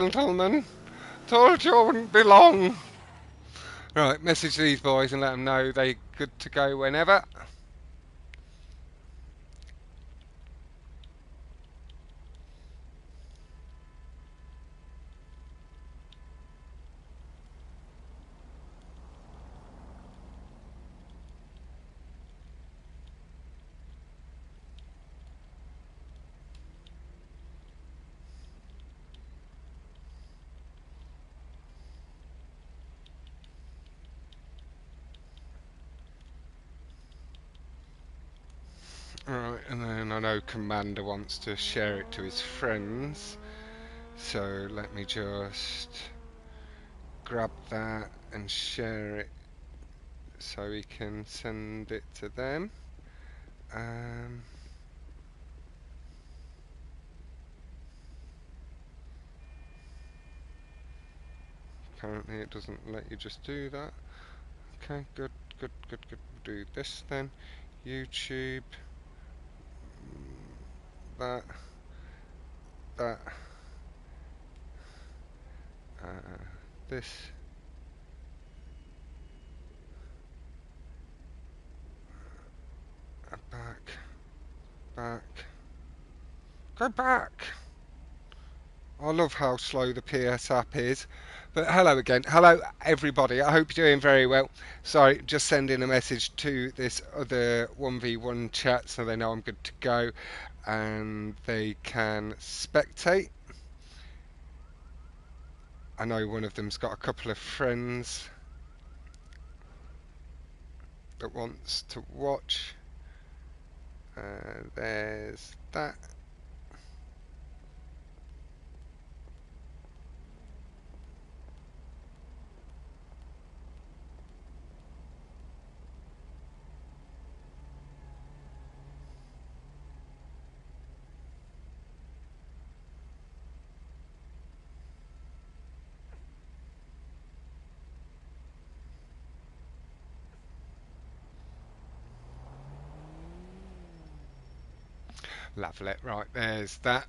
Gentlemen, told you I wouldn't be long. Right, message these boys and let them know they're good to go whenever. Right, and then I know Commander wants to share it to his friends, so let me just grab that and share it so he can send it to them. Um, Apparently it doesn't let you just do that. Okay, good, good, good, good. We'll do this then. YouTube, that, that, this, back, back, go back. I love how slow the PS app is. But hello again. Hello, everybody. I hope you're doing very well. Sorry, just sending a message to this other 1v1 chat so they know I'm good to go and they can spectate. I know one of them's got a couple of friends that wants to watch. There's that. Lovely. Right, there's that.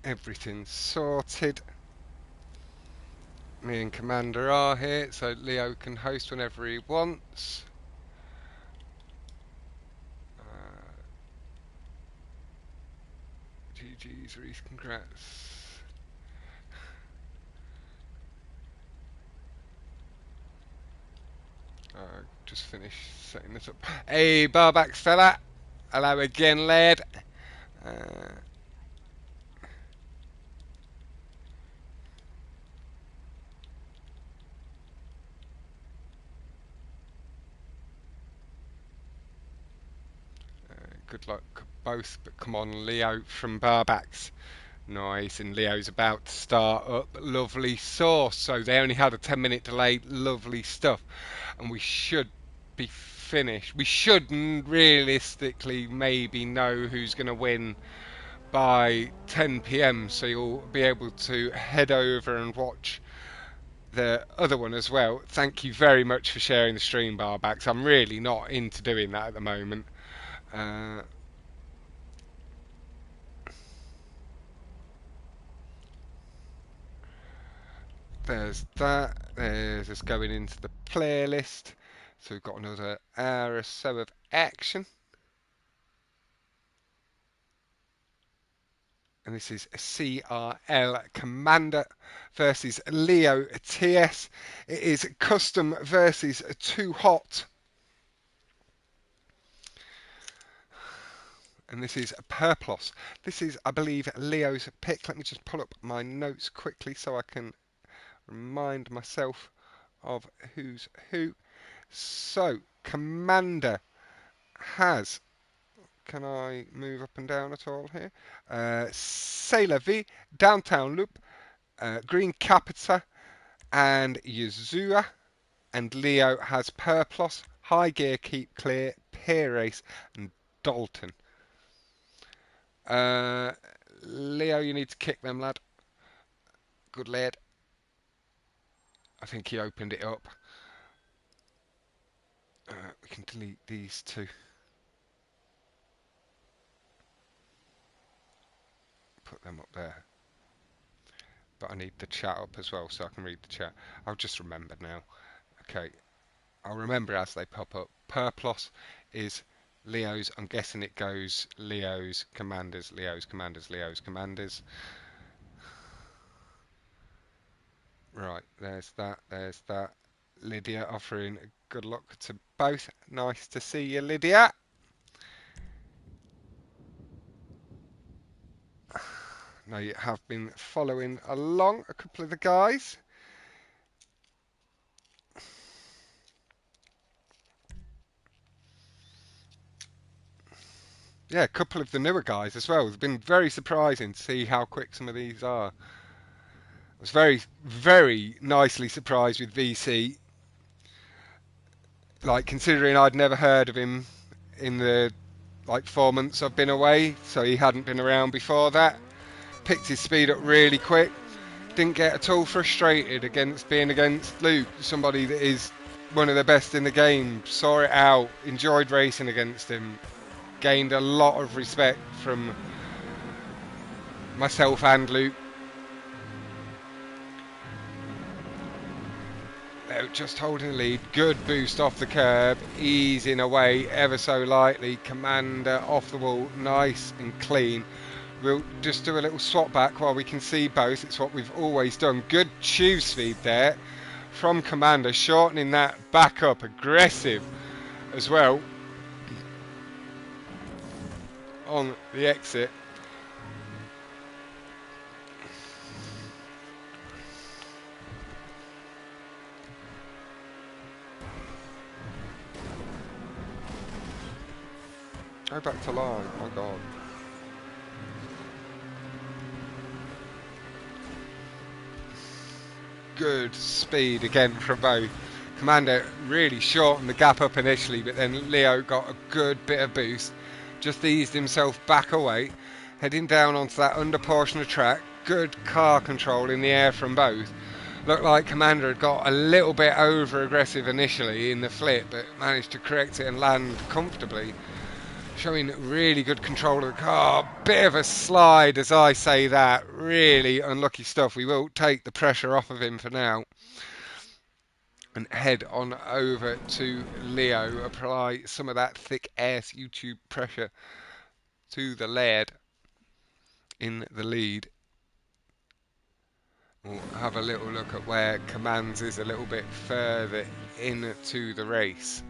Everything's sorted. Me and Commander are here, so Leo can host whenever he wants. GG's, Reese, congrats. Just finished setting this up. Hey, Barbax fella. Hello again, lad. Uh, Good luck both, but come on, Leo from Barbax. Nice, and Leo's about to start up. Lovely sauce. So they only had a 10-minute delay. Lovely stuff. And we should be finished. We should realistically maybe know who's going to win by 10 p.m. So you'll be able to head over and watch the other one as well. Thank you very much for sharing the stream, Barbacks. I'm really not into doing that at the moment. Uh, there's that. There's us going into the playlist. So we've got another hour or so of action. And this is CRL Commander versus Leo-ts. It is custom versus too hot. And this is Purplos. This is, I believe, Leo's pick. Let me just pull up my notes quickly so I can remind myself of who's who. So, Commander has. Can I move up and down at all here? Sailor V, Downtown Loop, Green Capita, and Yuzua. And Leo has Purplos, High Gear, Keep Clear, Peer Race, and Dalton. Uh, Leo, you need to kick them, lad. Good lad. I think he opened it up. We can delete these two. Put them up there. but I need the chat up as well so I can read the chat. I'll just remember now. Okay, I'll remember as they pop up. Purplos is Leo's. I'm guessing it goes Leo's Commanders, Leo's Commanders, Leo's Commanders. Right, there's that, there's that. Lydia offering good luck to both. Nice to see you, Lydia. Now you have been following along a couple of the guys. Yeah, a couple of the newer guys as well. It's been very surprising to see how quick some of these are. I was very, very nicely surprised with VC. Like, considering I'd never heard of him in the 4 months I've been away, so he hadn't been around before that. Picked his speed up really quick. Didn't get at all frustrated against being against Luke, somebody that is one of the best in the game. Saw it out, enjoyed racing against him. Gained a lot of respect from myself and Luke. Just holding the lead. Good boost off the curb, easing away ever so lightly. Commander off the wall, nice and clean. We'll just do a little swap back while we can see both. It's what we've always done. Good tube speed there from Commander, shortening that back up. Aggressive as well on the exit. Go back to line, my God. Good speed again from both. Commander really shortened the gap up initially, but then Leo got a good bit of boost. Just eased himself back away, heading down onto that under portion of track. Good car control in the air from both. Looked like Commander had got a little bit over aggressive initially in the flip, but managed to correct it and land comfortably. Showing really good control of the car. Bit of a slide as I say that. Really unlucky stuff. We will take the pressure off of him for now and head on over to Leo. Apply some of that thick ass YouTube pressure to the lad in the lead. We'll have a little look at where Commands is a little bit further into the race.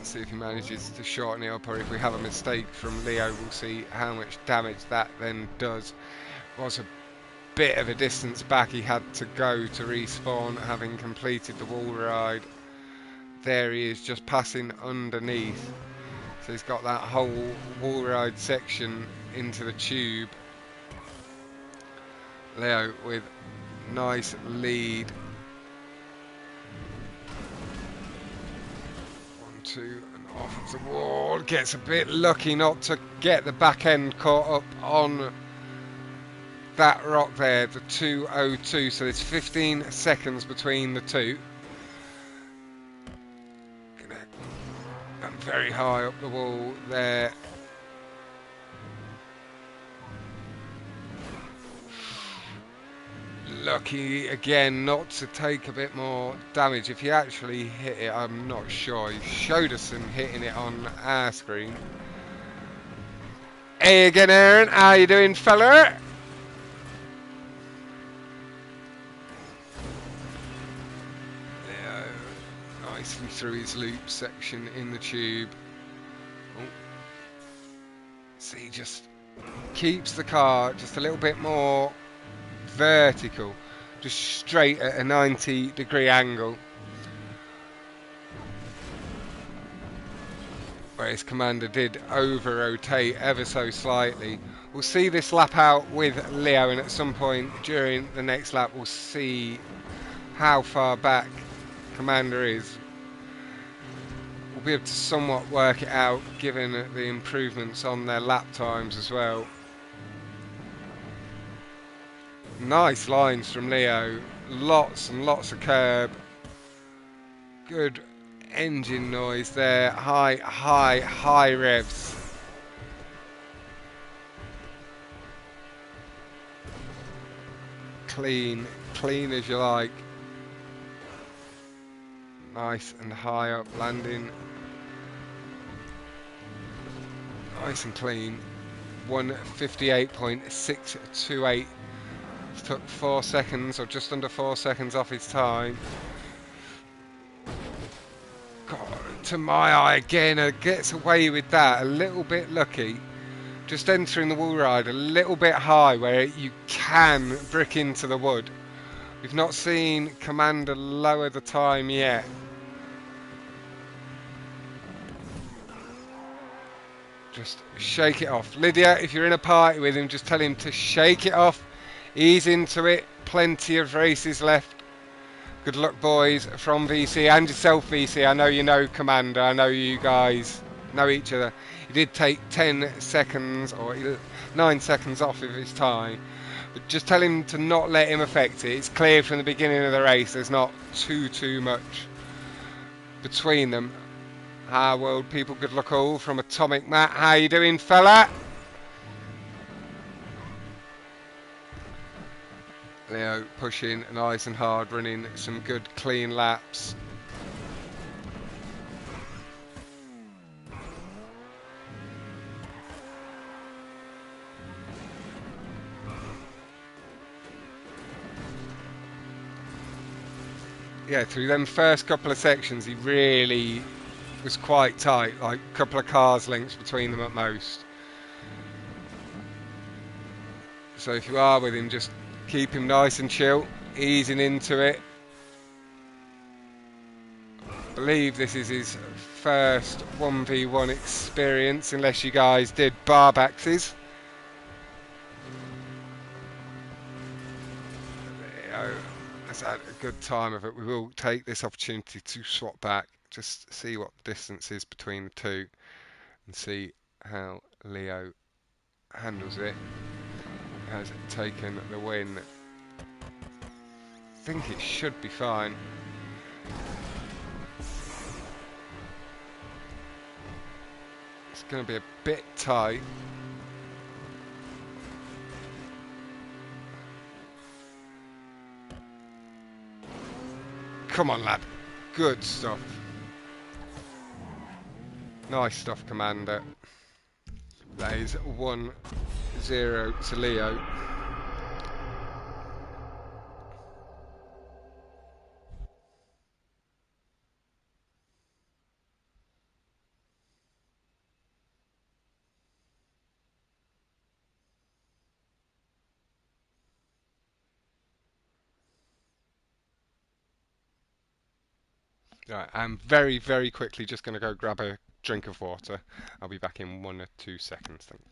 See if he manages to shorten it up, or if we have a mistake from Leo, we'll see how much damage that then does. Was a bit of a distance back he had to go to respawn, having completed the wall ride. There he is, just passing underneath. So he's got that whole wall ride section into the tube. Leo with nice lead. 1, 2 and off of the wall. Gets a bit lucky not to get the back end caught up on that rock there, the 2:02. So there's 15 seconds between the two. And very high up the wall there. Lucky again not to take a bit more damage. If he actually hit it, I'm not sure. He showed us him hitting it on our screen. Hey again, Aaron. How you doing, fella? Leo nicely through his loop section in the tube. Oh. So he just keeps the car just a little bit more vertical, just straight at a 90-degree angle, whereas Commander did over rotate ever so slightly. We'll see this lap out with Leo, and at some point during the next lap we'll see how far back Commander is. We'll be able to somewhat work it out given the improvements on their lap times as well. Nice lines from Leo, lots and lots of curb, good engine noise there, high revs. clean, clean as you like. Nice and high up landing. Nice and clean. 1:58.628. Took 4 seconds, or just under 4 seconds off his time. God, to my eye again, gets away with that. A little bit lucky. Just entering the wall ride a little bit high where you can brick into the wood. We've not seen Commander lower the time yet. Just shake it off. Lydia, if you're in a party with him, just tell him to shake it off. Ease into it. Plenty of races left. Good luck, boys, from VC and yourself, VC. I know you know Commander. I know you guys know each other. He did take 10 seconds or 9 seconds off of his time. But just tell him to not let him affect it. It's clear from the beginning of the race there's not too much between them. Hi, world people. Good luck all from Atomic Matt. How you doing, fella? Leo pushing nice and hard, running some good clean laps. Yeah, through them first couple of sections he really was quite tight, like a couple of cars lengths between them at most. So if you are with him, just keep him nice and chill, easing into it. I believe this is his first 1v1 experience, unless you guys did barbaxes. Has had a good time of it. We will take this opportunity to swap back, just see what the distance is between the two and see how Leo handles it. Has taken the win. I think it should be fine. It's going to be a bit tight. Come on, lad. Good stuff. Nice stuff, Commander. That is 1-0 to Leo. Right, I'm very quickly just going to go grab a drink of water. I'll be back in 1 or 2 seconds. Thanks.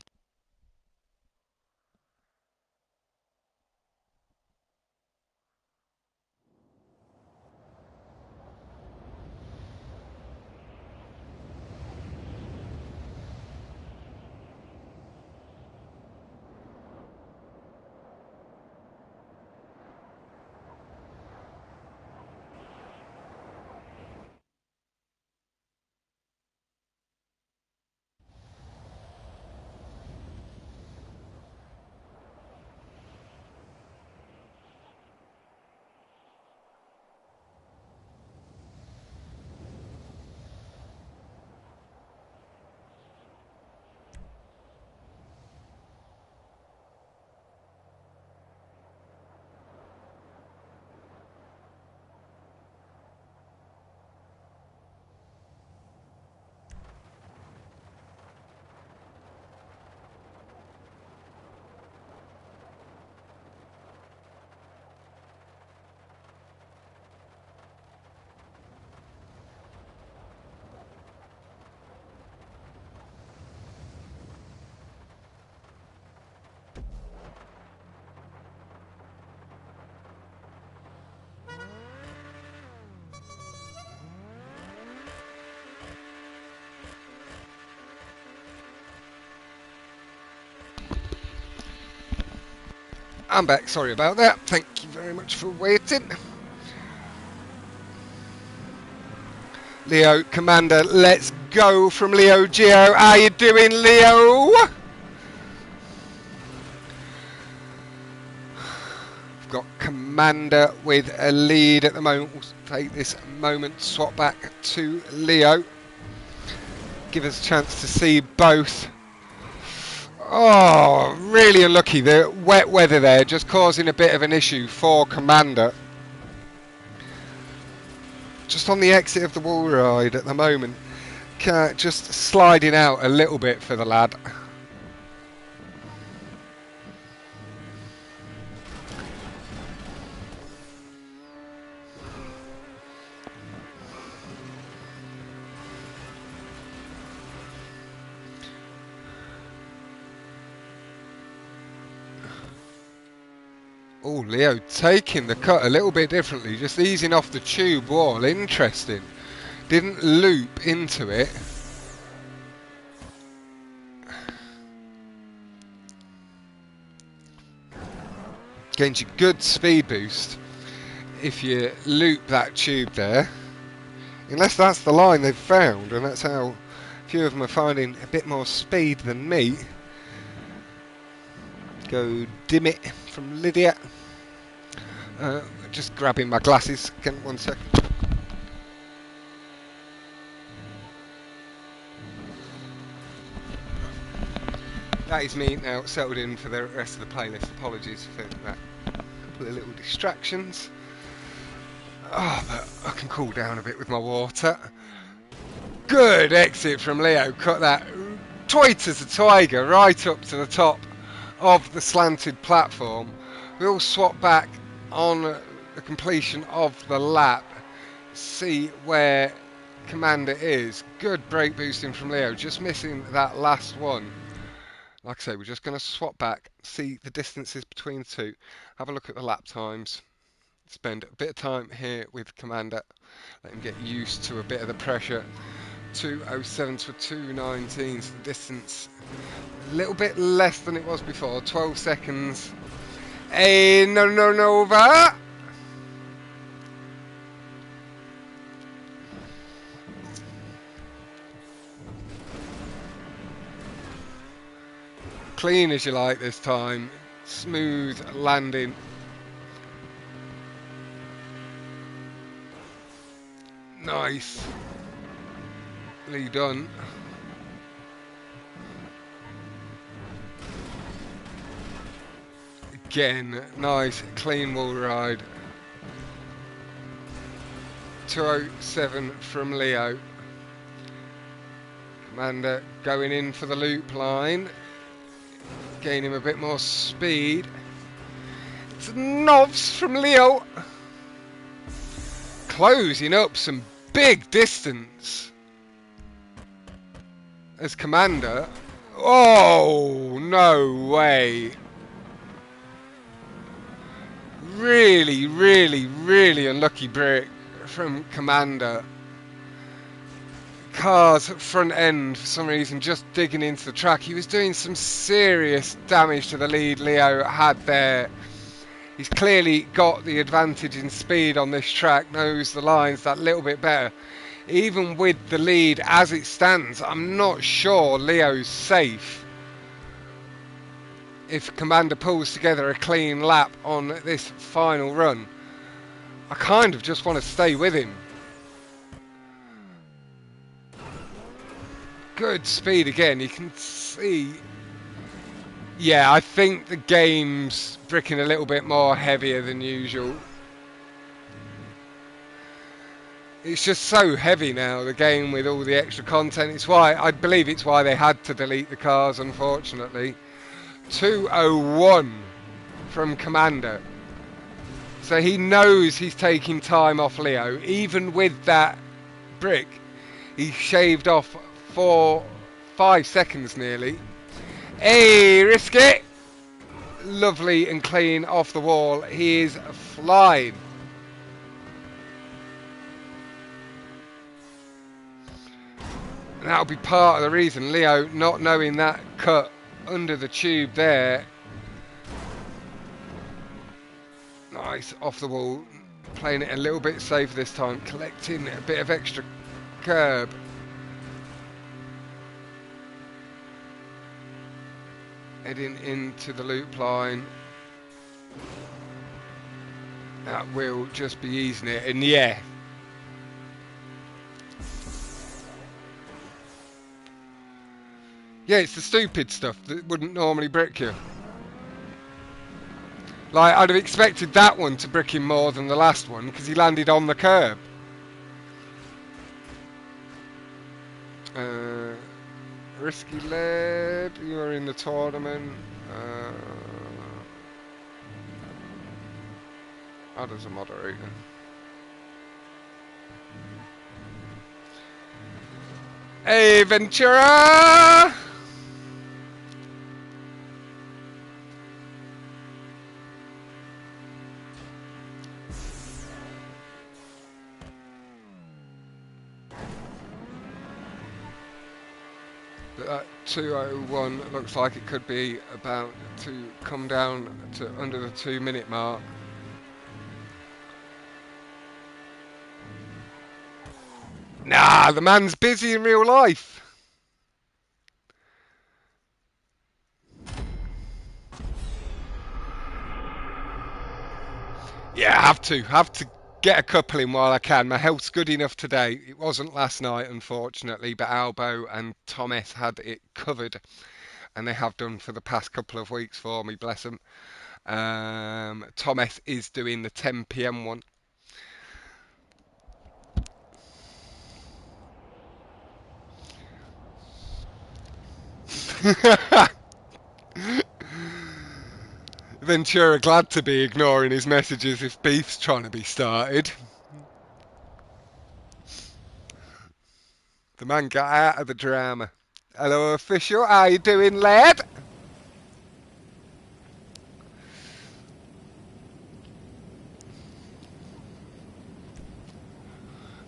I'm back, sorry about that. Thank you very much for waiting. Leo, Commander, let's go from Leo Geo. How you doing, Leo? We've got Commander with a lead at the moment. We'll take this moment, swap back to Leo. Give us a chance to see both. Oh, really unlucky. The wet weather there just causing a bit of an issue for Commander. Just on the exit of the wall ride at the moment. Just sliding out a little bit for the lad. Oh, Leo taking the cut a little bit differently, just easing off the tube wall. Interesting. Didn't loop into it. Gains you good speed boost if you loop that tube there. Unless that's the line they've found, and that's how a few of them are finding a bit more speed than me. Go dim it from Lydia. Just grabbing my glasses. Again, 1 second. That is me now settled in for the rest of the playlist. Apologies for that. A couple of little distractions. Oh, but I can cool down a bit with my water. Good exit from Leo. Cut that tight as a tiger right up to the top of the slanted platform. We'll swap back on the completion of the lap. See where Commander is. Good brake boosting from Leo. Just missing that last one. Like I say, we're just going to swap back, see the distances between the two, have a look at the lap times, spend a bit of time here with Commander, let him get used to a bit of the pressure. 2:07 to 2:19, so the distance a little bit less than it was before, 12 seconds. Nova! Clean as you like this time, smooth landing. Nice. Lee done. Again, nice clean wall ride. 2:07 from Leo. Commander going in for the loop line. Gain him a bit more speed. It's knobs from Leo. Closing up some big distance as Commander. Oh, no way. Really, really, really unlucky break from Commander. Car's front end, for some reason, just digging into the track. He was doing some serious damage to the lead Leo had there. He's clearly got the advantage in speed on this track, knows the lines that little bit better. Even with the lead as it stands, I'm not sure Leo's safe if Commander pulls together a clean lap on this final run. I kind of just want to stay with him. Good speed again, you can see. Yeah, I think the game's bricking a little bit more heavier than usual. It's just so heavy now, the game, with all the extra content. It's why, I believe it's why they had to delete the cars, unfortunately. 2:01 from Commander. So he knows he's taking time off Leo. Even with that brick, he shaved off 5 seconds nearly. Hey, risk it! Lovely and clean off the wall. He is flying. And that'll be part of the reason, Leo not knowing that cut under the tube there. Nice, off the wall. Playing it a little bit safer this time. Collecting a bit of extra curb. Heading into the loop line. That will just be easing it. And yeah. Yeah, it's the stupid stuff that wouldn't normally brick you. Like, I'd have expected that one to brick him more than the last one, because he landed on the curb. Risky lead, you are in the tournament. How does a moderator? Hey, Ventura! But that 2:01 looks like it could be about to come down to under the 2-minute mark. Nah, the man's busy in real life. Yeah, have to get a couple in while I can. My health's good enough today. It wasn't last night, unfortunately, but Albo and Thomas had it covered, and they have done for the past couple of weeks for me, bless them. Thomas is doing the 10 p.m. one. Ventura glad to be ignoring his messages if beef's trying to be started. The man got out of the drama. Hello, official. How you doing, lad?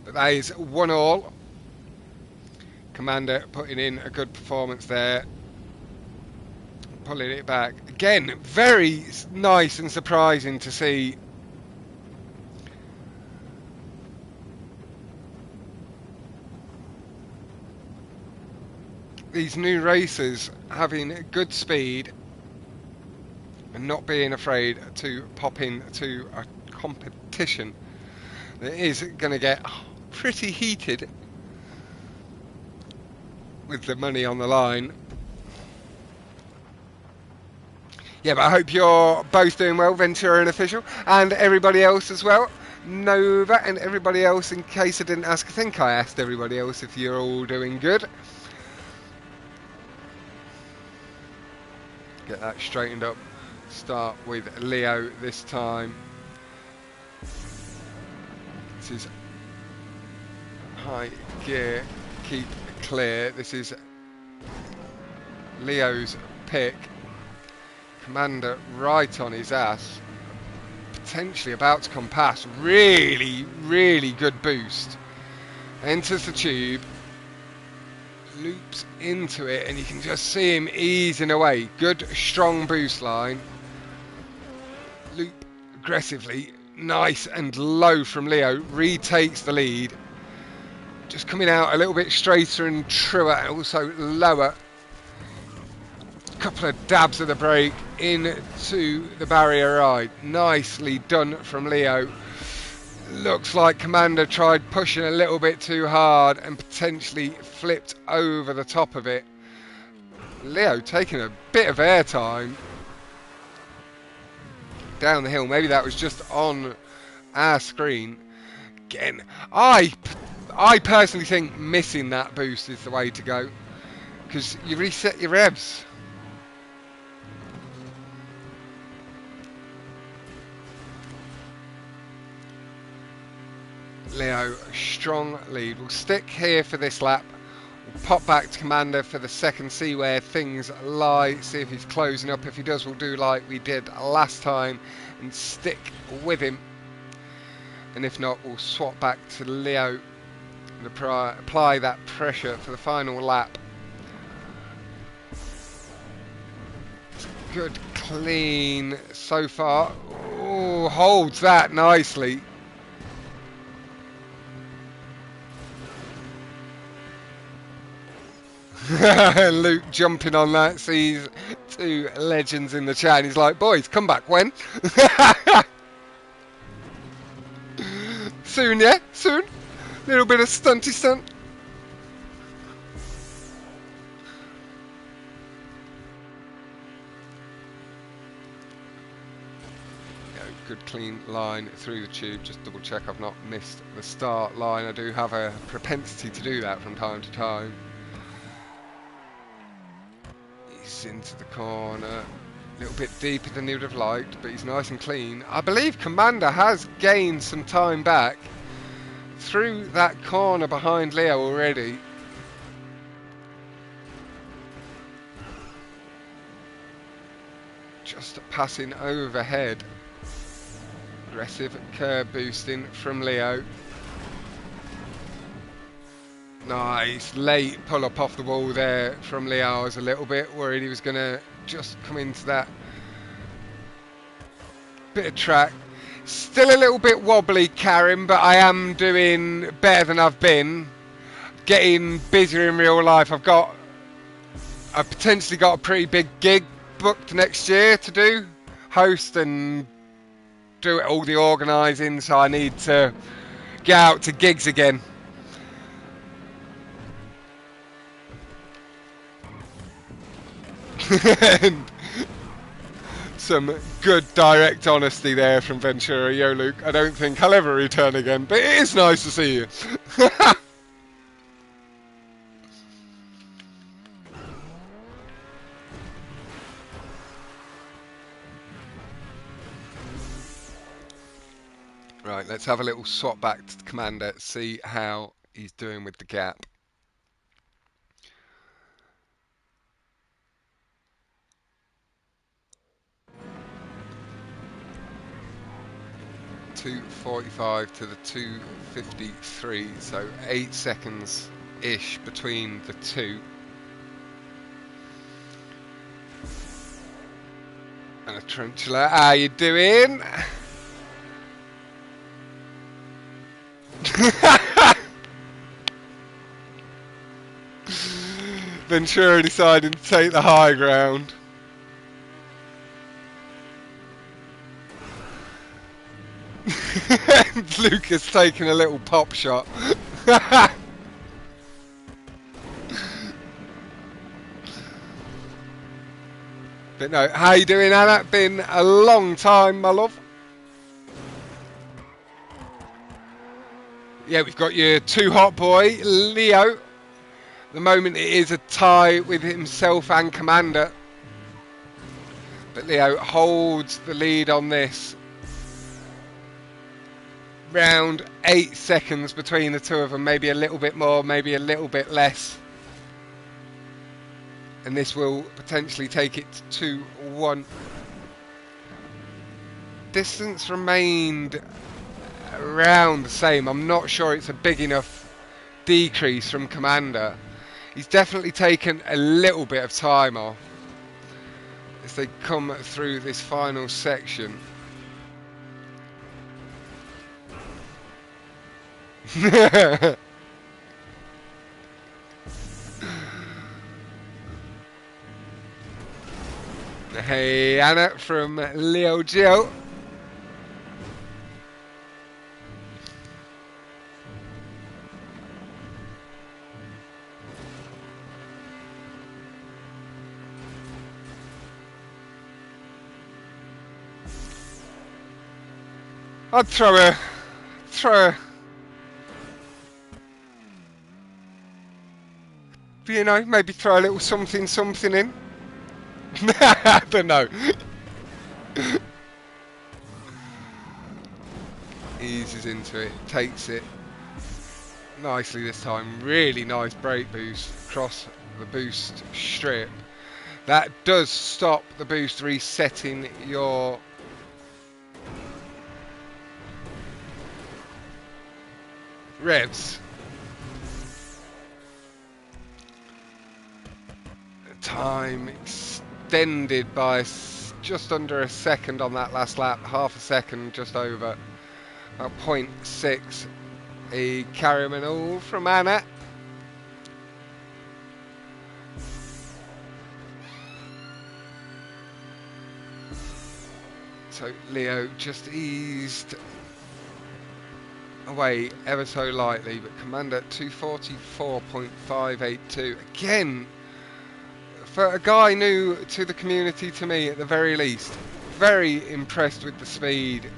But that is 1-1. Commander putting in a good performance there. Pulling it back. Again, very nice and surprising to see these new racers having good speed and not being afraid to pop into a competition that is going to get pretty heated with the money on the line. Yeah, but I hope you're both doing well, Ventura and Official, and everybody else as well. Nova and everybody else, in case I didn't ask. I think I asked everybody else if you're all doing good. Get that straightened up. Start with Leo this time. This is high gear, keep clear. This is Leo's pick. Commander right on his ass, potentially about to come past. Really, really good boost. Enters the tube, loops into it, and you can just see him easing away. Good, strong boost line. Loop aggressively, nice and low from Leo. Retakes the lead. Just coming out a little bit straighter and truer, and also lower. Couple of dabs of the brake into the barrier ride. Nicely done from Leo. Looks like Commander tried pushing a little bit too hard and potentially flipped over the top of it. Leo taking a bit of airtime down the hill. Maybe that was just on our screen. Again, I personally think missing that boost is the way to go, because you reset your revs. Leo, strong lead. We'll stick here for this lap. We'll pop back to Commander for the second, see where things lie, see if he's closing up. If he does, we'll do like we did last time and stick with him. And if not, we'll swap back to Leo and apply that pressure for the final lap. Good, clean so far. Oh, holds that nicely. Luke jumping on that, sees two legends in the chat, and he's like, boys, come back when? Soon, yeah? Soon? Little bit of stunty stunt. Good clean line through the tube. Just double check I've not missed the start line. I do have a propensity to do that from time to time. He's into the corner. A little bit deeper than he would have liked, but he's nice and clean. I believe Commander has gained some time back through that corner behind Leo already. Just passing overhead. Aggressive curb boosting from Leo. Nice late pull up off the wall there from Leo. I was a little bit worried he was going to just come into that bit of track. Still a little bit wobbly, Karim, but I am doing better than I've been. Getting busier in real life. I've potentially got a pretty big gig booked next year to do, host and do all the organising, so I need to get out to gigs again. And some good direct honesty there from Ventura. Yo, Luke, I don't think I'll ever return again, but it is nice to see you. Right, let's have a little swap back to the Commander, see how he's doing with the gap. .245 to the 253, so 8 seconds-ish between the two. And a tarantula, how you doing? Ventura deciding to take the high ground. Lucas taking a little pop shot. But no, how you doing, Anna? Been a long time, my love. Yeah, we've got your two hot boy, Leo. At the moment it is a tie with himself and Commander. But Leo holds the lead on this. Round 8 seconds between the two of them, maybe a little bit more, maybe a little bit less. And this will potentially take it to 2-1. Distance remained around the same. I'm not sure it's a big enough decrease from Commander. He's definitely taken a little bit of time off as they come through this final section. Hey Anna from Leo Geo. I'd throw a you know, maybe throw a little something in. But no. Eases into it, takes it nicely this time. Really nice brake boost across the boost strip. That does stop the boost resetting your revs. Time extended by just under a second on that last lap, half a second, just over, about 0.6. A carryman all from Anna. So Leo just eased away ever so lightly, but Commander 244.582. Again, for a guy new to the community, to me at the very least, very impressed with the speed.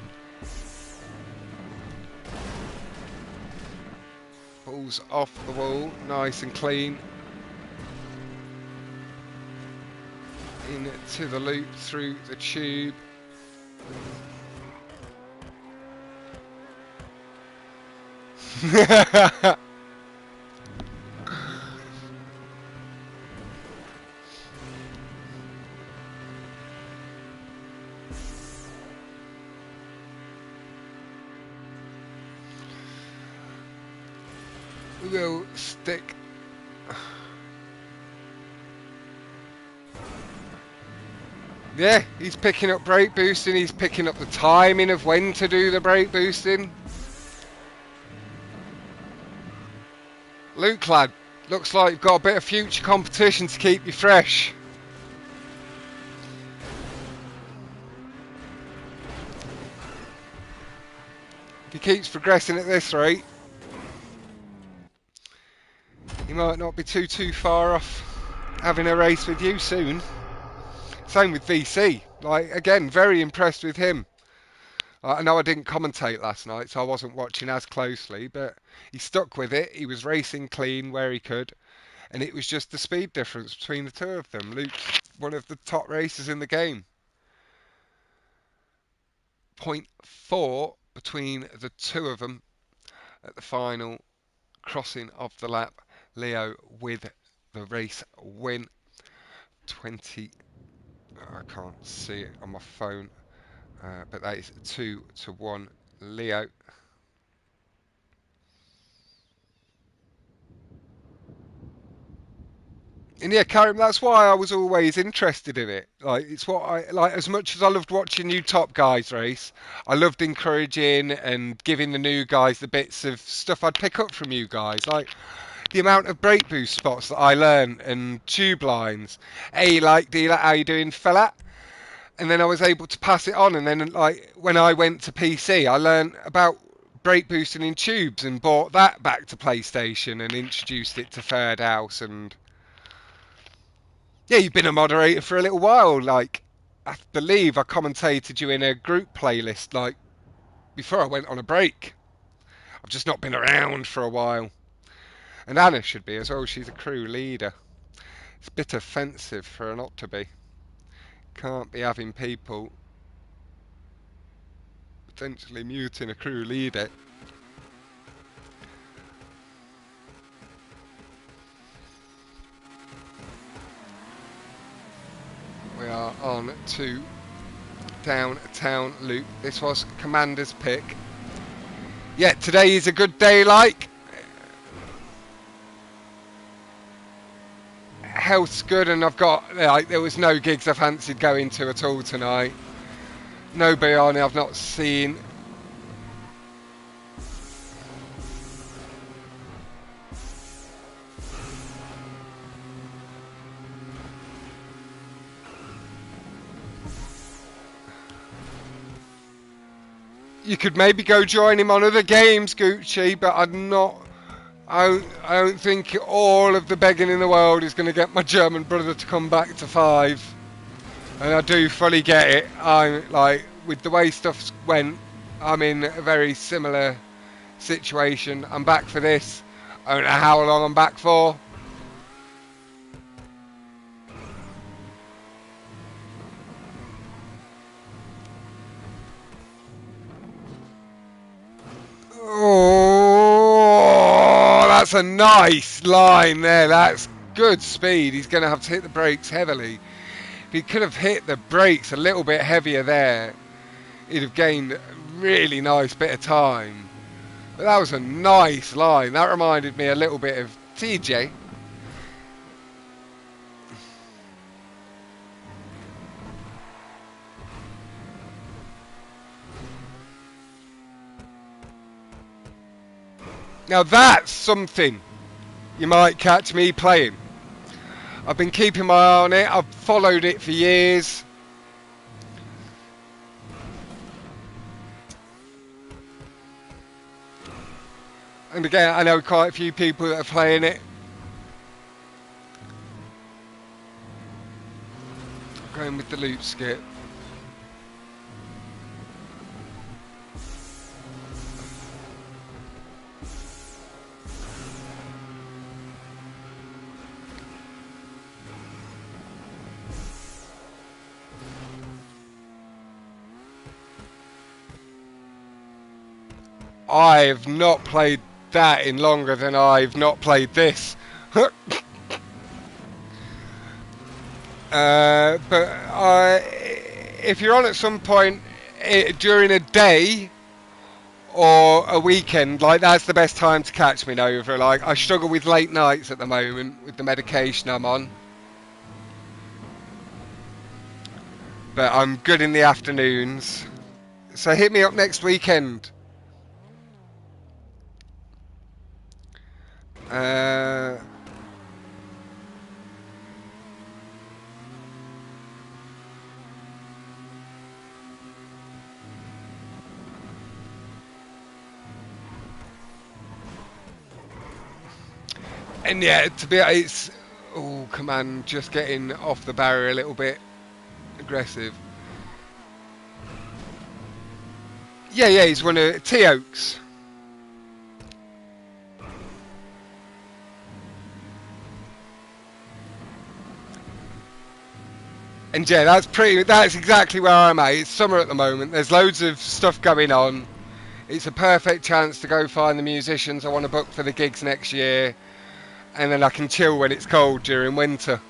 Balls off the wall, nice and clean. Into the loop through the tube. We'll stick. Yeah, he's picking up brake boosting, he's picking up the timing of when to do the brake boosting. Luke lad, looks like you've got a bit of future competition to keep you fresh. If he keeps progressing at this rate, he might not be too far off having a race with you soon. Same with VC. Like, again, very impressed with him. I know I didn't commentate last night, so I wasn't watching as closely, but he stuck with it. He was racing clean where he could, and it was just the speed difference between the two of them. Luke's one of the top racers in the game. 0.4 between the two of them at the final crossing of the lap. Leo with the race win. 20. I can't see it on my phone, but that is 2-1 Leo. And yeah, Karim, that's why I was always interested in it. Like, it's what I like. As much as I loved watching you top guys race, I loved encouraging and giving the new guys the bits of stuff I'd pick up from you guys. Like the amount of brake boost spots that I learned and tube lines. Hey, like, dealer, how you doing, fella? And then I was able to pass it on. And then, like, when I went to PC, I learned about brake boosting in tubes and brought that back to PlayStation and introduced it to Third House. And yeah, you've been a moderator for a little while. Like, I believe I commentated you in a group playlist, like, before I went on a break. I've just not been around for a while. And Anna should be as well. She's a crew leader. It's a bit offensive for her not to be. Can't be having people potentially muting a crew leader. We are on to downtown loop. This was Commander's pick. Yeah, today is a good day, like. Health's good, and I've got, like, there was no gigs I fancied going to at all tonight. Nobody on I've not seen. You could maybe go join him on other games, Gucci, but I don't think all of the begging in the world is going to get my German brother to come back to 5. And I do fully get it. I'm like, with the way stuff went, I'm in a very similar situation. I'm back for this. I don't know how long I'm back for. Oh, that's a nice line there. That's good speed. He's going to have to hit the brakes heavily. If he could have hit the brakes a little bit heavier there, he'd have gained a really nice bit of time. But that was a nice line. That reminded me a little bit of TJ. Now that's something you might catch me playing. I've been keeping my eye on it. I've followed it for years. And again, I know quite a few people that are playing it. Going with the loop skip. I've not played that in longer than I've not played this. But if you're on at some point during a day or a weekend, like that's the best time to catch me over. Like I struggle with late nights at the moment with the medication I'm on, but I'm good in the afternoons. So hit me up next weekend. Uh, and yeah, to be it's oh come on, just getting off the barrier a little bit aggressive. Yeah, he's one of T Oaks. And yeah, that's exactly where I'm at. It's summer at the moment. There's loads of stuff going on. It's a perfect chance to go find the musicians I want to book for the gigs next year, and then I can chill when it's cold during winter.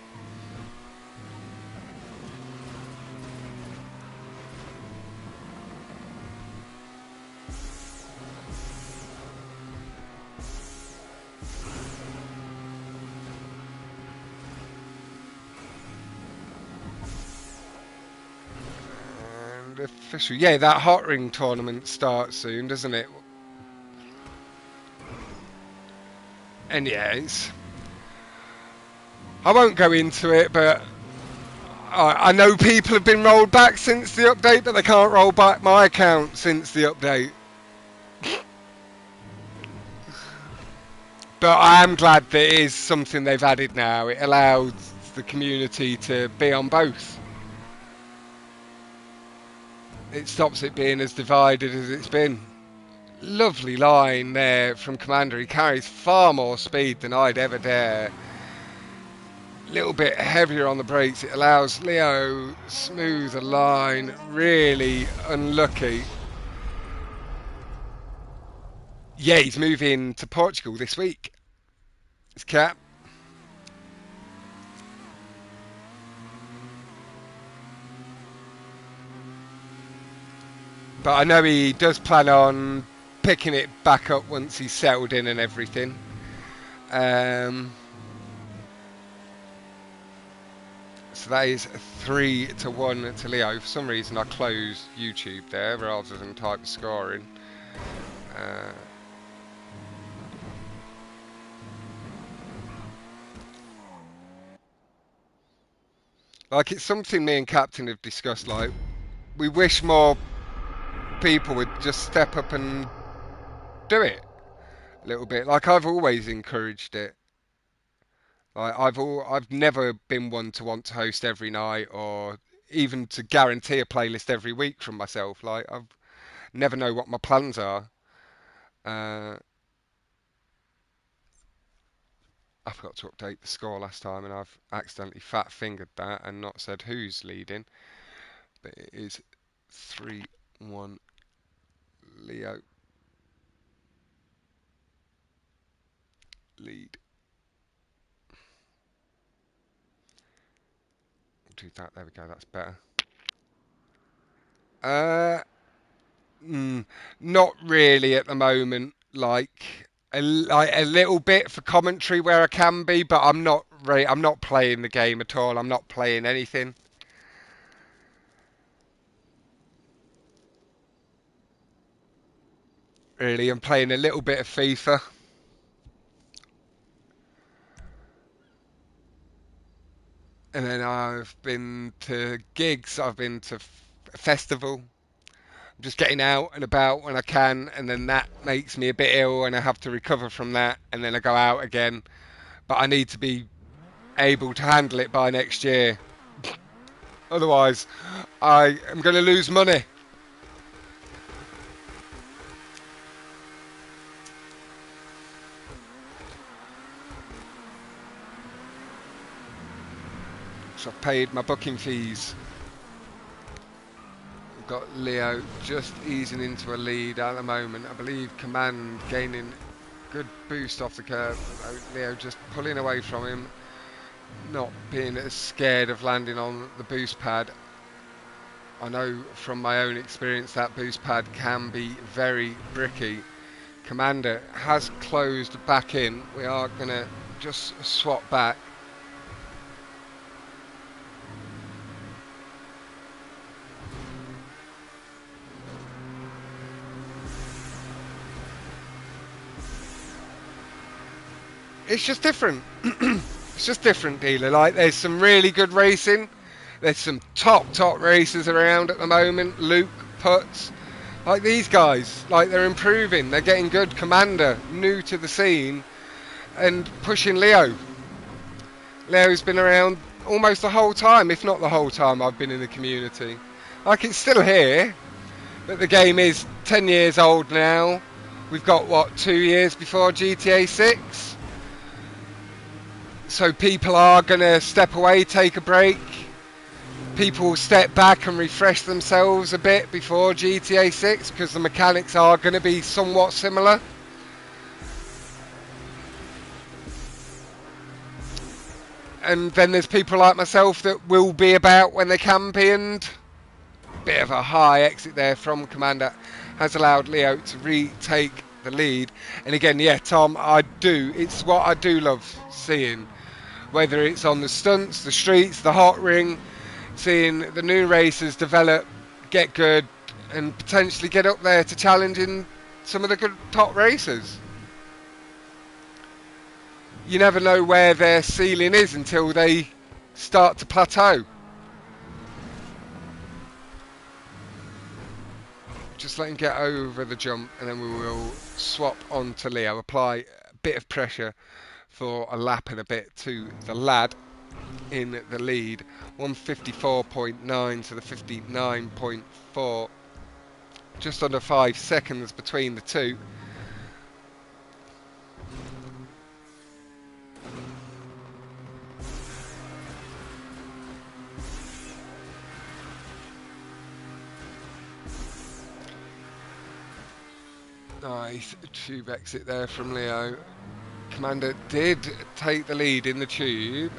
And official, yeah, that hot ring tournament starts soon, doesn't it? And yeah, I won't go into it, but I know people have been rolled back since the update, but they can't roll back my account since the update. But I am glad that it is something they've added now. It allows the community to be on both. It stops it being as divided as it's been. Lovely line there from Commander. He carries far more speed than I'd ever dare. Little bit heavier on the brakes. It allows Leo smooth a line. Really unlucky. Yeah, he's moving to Portugal this week. It's Cap. But I know he does plan on picking it back up once he's settled in and everything. So that is 3-1 to Leo. For some reason, I closed YouTube there rather than type the score in. Uh, like it's something me and Captain have discussed. Like we wish more people would just step up and do it a little bit. Like I've always encouraged it. Like I've never been one to want to host every night or even to guarantee a playlist every week from myself. Like I've never know what my plans are. Uh, I forgot to update the score last time, and I've accidentally fat fingered that and not said who's leading. But it is 3-1 Leo lead. Do that. There we go. That's better. Uh, not really at the moment. Like a little bit for commentary where I can be, but I'm not playing the game at all. I'm not playing anything really. I'm playing a little bit of FIFA, and then I've been to gigs. I've been to a festival. just getting out and about when I can, and then that makes me a bit ill and I have to recover from that, and then I go out again. But I need to be able to handle it by next year. Otherwise, I am going to lose money. So I've paid my booking fees. We've got Leo just easing into a lead at the moment. I believe Command gaining good boost off the curve. Leo just pulling away from him, not being as scared of landing on the boost pad. I know from my own experience that boost pad can be very bricky. Commander has closed back in. We are going to just swap back. It's just different. It's just different, dealer. Like, there's some really good racing. There's some top racers around at the moment. Luke, Putz, like these guys, like they're improving. They're getting good. Commander, new to the scene, and pushing Leo. Leo's been around almost the whole time, if not the whole time I've been in the community. Like, it's still here, but the game is 10 years old now. We've got, what, 2 years before GTA 6? So people are going to step away, take a break. People will step back and refresh themselves a bit before GTA 6 because the mechanics are going to be somewhat similar. And then there's people like myself that will be about when they can be, and a bit of a high exit there from Commander has allowed Leo to retake the lead. And again, yeah, Tom, it's what I do love seeing. Whether it's on the stunts, the streets, the hot ring, seeing the new racers develop, get good, and potentially get up there to challenging some of the good top racers. You never know where their ceiling is until they start to plateau. Just let him get over the jump, and then we will swap on to Leo, apply a bit of pressure for a lap and a bit to the lad in the lead. 154.9 to the 59.4, just under 5 seconds between the two. Nice tube exit there from Leo. Commander did take the lead in the tube,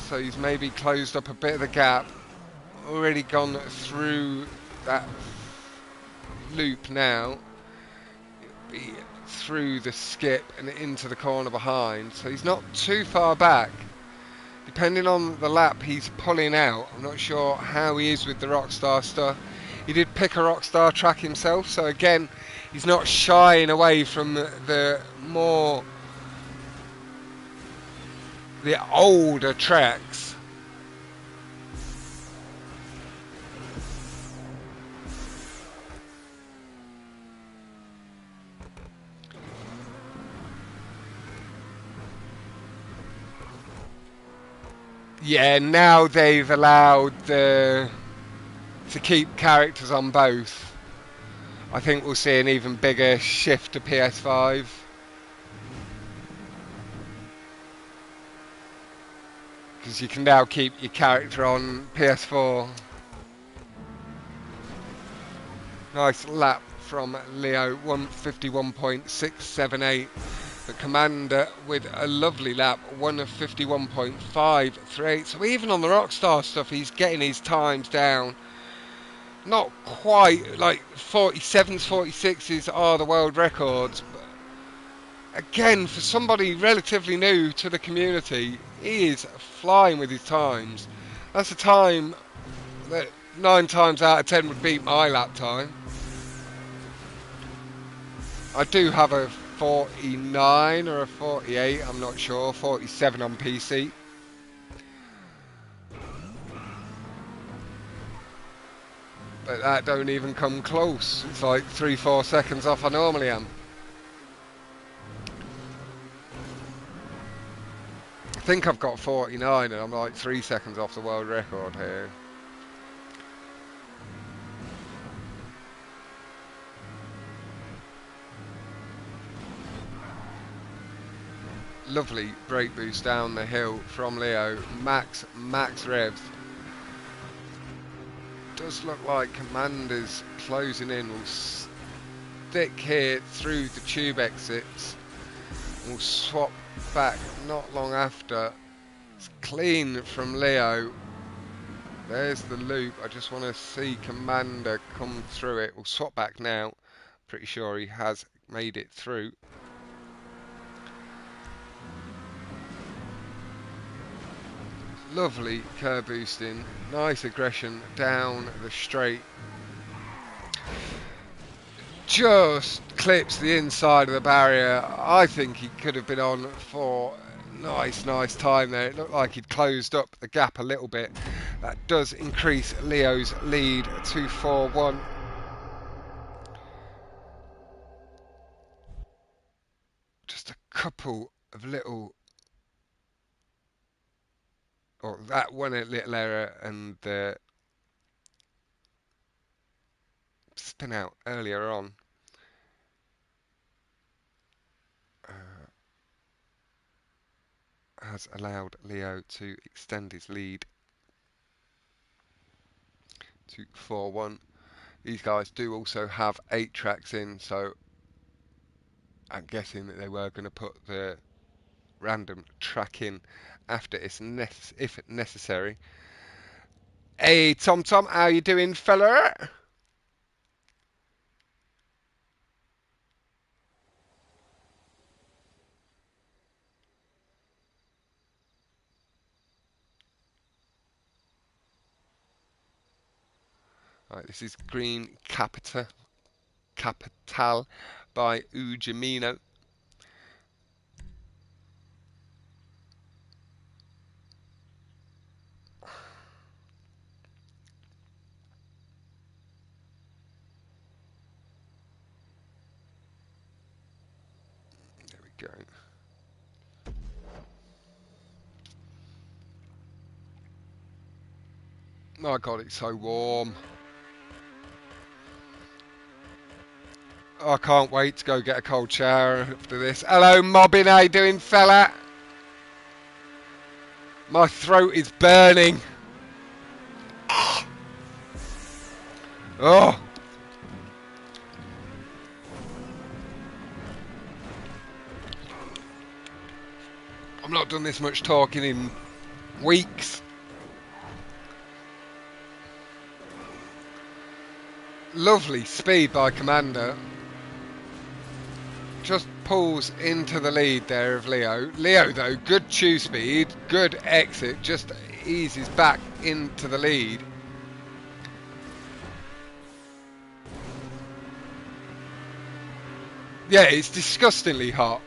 so he's maybe closed up a bit of the gap. Already gone through that loop now. It'll be through the skip and into the corner behind, so he's not too far back. Depending on the lap he's pulling out, I'm not sure how he is with the Rockstar stuff. He did pick a Rockstar track himself, so again, he's not shying away from the older tracks. Yeah, now they've allowed to keep characters on both. I think we'll see an even bigger shift to PS5. Because you can now keep your character on PS4. Nice lap from Leo, 151.678. The Commander with a lovely lap, 151.538. So even on the Rockstar stuff, he's getting his times down. Not quite like 47s, 46s are the world records. But again, for somebody relatively new to the community, he is flying with his times. That's a time that 9 times out of 10 would beat my lap time. I do have a 49 or a 48, I'm not sure, 47 on PC. But But that don't even come close. It's like 3-4 seconds off I normally am. I think I've got 49 and I'm like 3 seconds off the world record here. Lovely brake boost down the hill from Leo. Max revs. Does look like Commander's closing in. Will stick here through the tube exits. We'll swap back not long after. It's clean from Leo. There's the loop. I just want to see Commander come through it. We'll swap back now. Pretty sure he has made it through. Lovely curb boosting. Nice aggression down the straight. Just clips the inside of the barrier. I think he could have been on for nice time there. It looked like he'd closed up the gap a little bit. That does increase Leo's lead to 4-1. Just a couple of little... or that one little error and the spin out earlier on. Has allowed Leo to extend his lead to 4-1. These guys do also have 8 tracks in, so I'm guessing that they were going to put the random track in after if necessary. Hey Tom, how you doing, fella? Right, this is Green Capital by Ujamino. There we go. My God, it's so warm. I can't wait to go get a cold shower after this. Hello, Mobbin, how you doing, fella? My throat is burning. Oh. I've not done this much talking in weeks. Lovely speed by Commander. Just pulls into the lead there of Leo. Leo, though, good tube speed, good exit, just eases back into the lead. Yeah, it's disgustingly hot.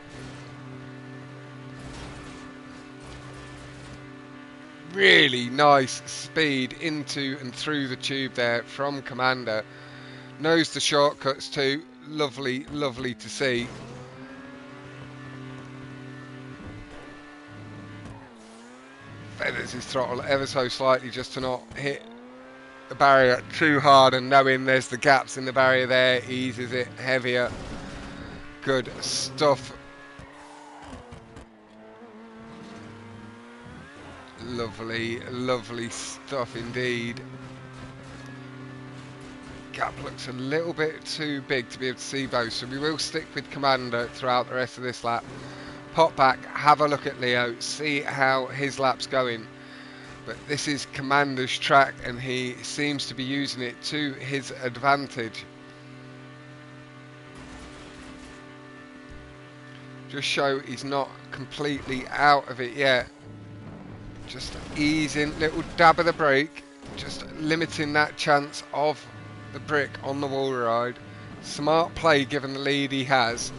Really nice speed into and through the tube there from Commander. Knows the shortcuts too. Lovely to see. Feathers his throttle ever so slightly just to not hit the barrier too hard, and knowing there's the gaps in the barrier there, eases it heavier. Good stuff. Lovely stuff indeed. Gap looks a little bit too big to be able to see both, so we will stick with Commander throughout the rest of this lap. Pop back, have a look at Leo, see how his lap's going. But this is Commander's track and he seems to be using it to his advantage. Just show he's not completely out of it yet. Just easing, little dab of the brake, just limiting that chance of the brick on the wall ride. Smart play given the lead he has.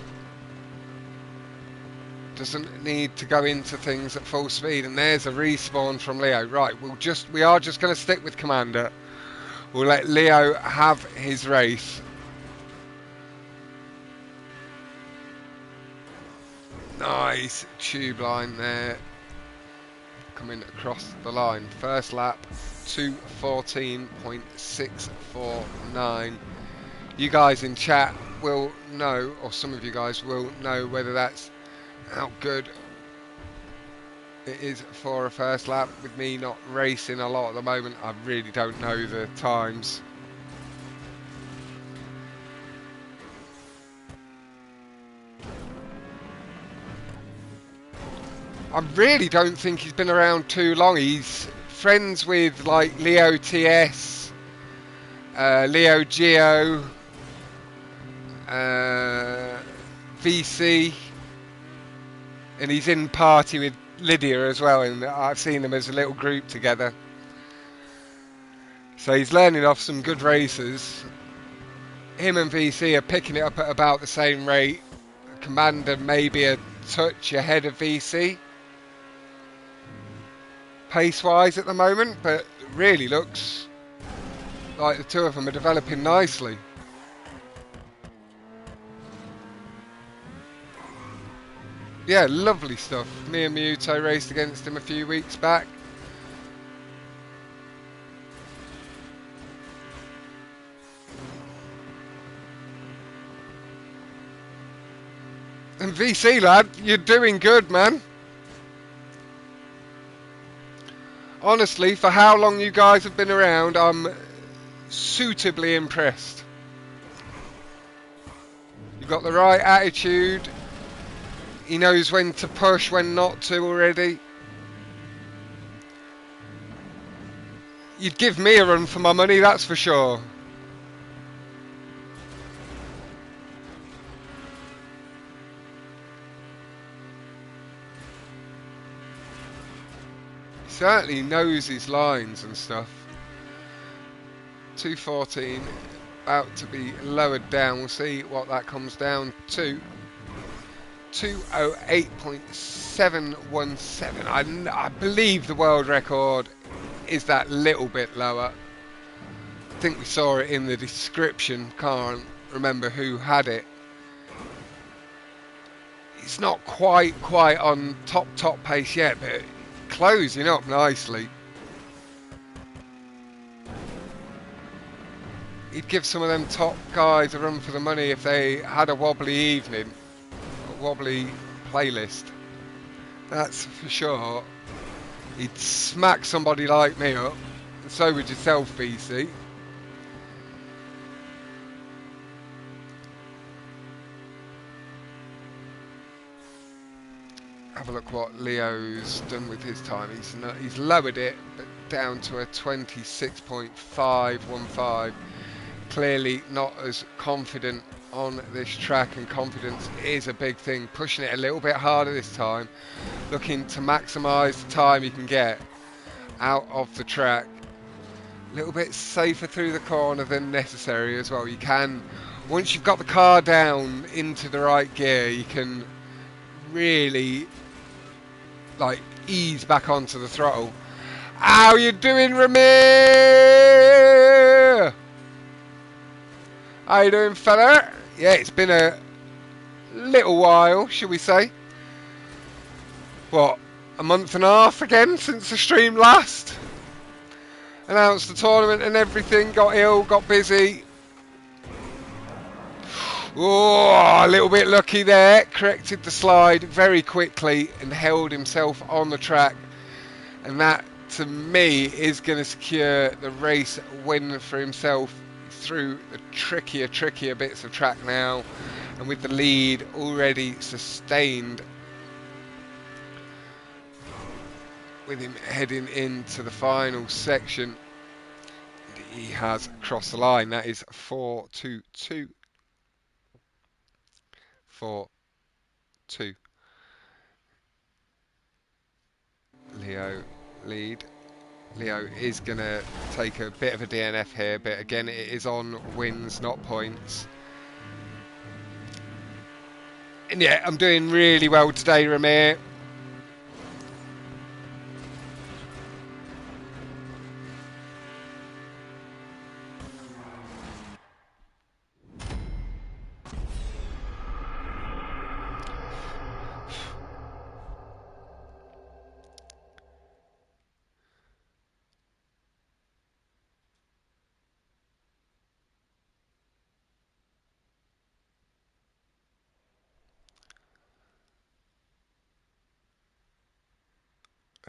Doesn't need to go into things at full speed, and there's a respawn from Leo. Right, we are just going to stick with Commander. We'll let Leo have his race. Nice tube line there. Coming across the line. First lap, 2:14.649. You guys in chat will know, or some of you guys will know, whether that's how good it is for a first lap. With me not racing a lot at the moment, I really don't know the times. I really don't think he's been around too long. He's friends with like Leo-ts, Leo Geo, VC, and he's in party with Lydia as well, and I've seen them as a little group together. So he's learning off some good racers. Him and VC are picking it up at about the same rate. Commander maybe a touch ahead of VC pace-wise at the moment, but really looks like the two of them are developing nicely. Yeah, lovely stuff. Me and Muto raced against him a few weeks back. And VC lad, you're doing good, man. Honestly, for how long you guys have been around, I'm suitably impressed. You've got the right attitude. He knows when to push, when not to already. You'd give me a run for my money, that's for sure. He certainly knows his lines and stuff. 2:14, about to be lowered down. We'll see what that comes down to. 2:08.717. I believe the world record is that little bit lower. I think we saw it in the description. Can't remember who had it. It's not quite on top pace yet, but closing up nicely. He'd give some of them top guys a run for the money if they had a wobbly evening. Wobbly playlist, that's for sure. He'd smack somebody like me up, and so would yourself, BC. Have a look what Leo's done with his time. He's lowered it, but down to a 26.515. Clearly not as confident on this track, and confidence is a big thing. Pushing it a little bit harder this time, looking to maximise the time you can get out of the track. A little bit safer through the corner than necessary as well. You can, once you've got the car down into the right gear, you can really like ease back onto the throttle. How you doing, Ramir? How you doing, fella? Yeah, it's been a little while, shall we say. What, a month and a half again since the stream last? Announced the tournament and everything, got ill, got busy. Oh, a little bit lucky there. Corrected the slide very quickly and held himself on the track. And that, to me, is going to secure the race win for himself through the trickier bits of track now, and with the lead already sustained, with him heading into the final section. He has crossed the line. That is 4-2-2. 4-2. Leo lead. Leo is going to take a bit of a DNF here, but again, it is on wins, not points. And yeah, I'm doing really well today, Ramir.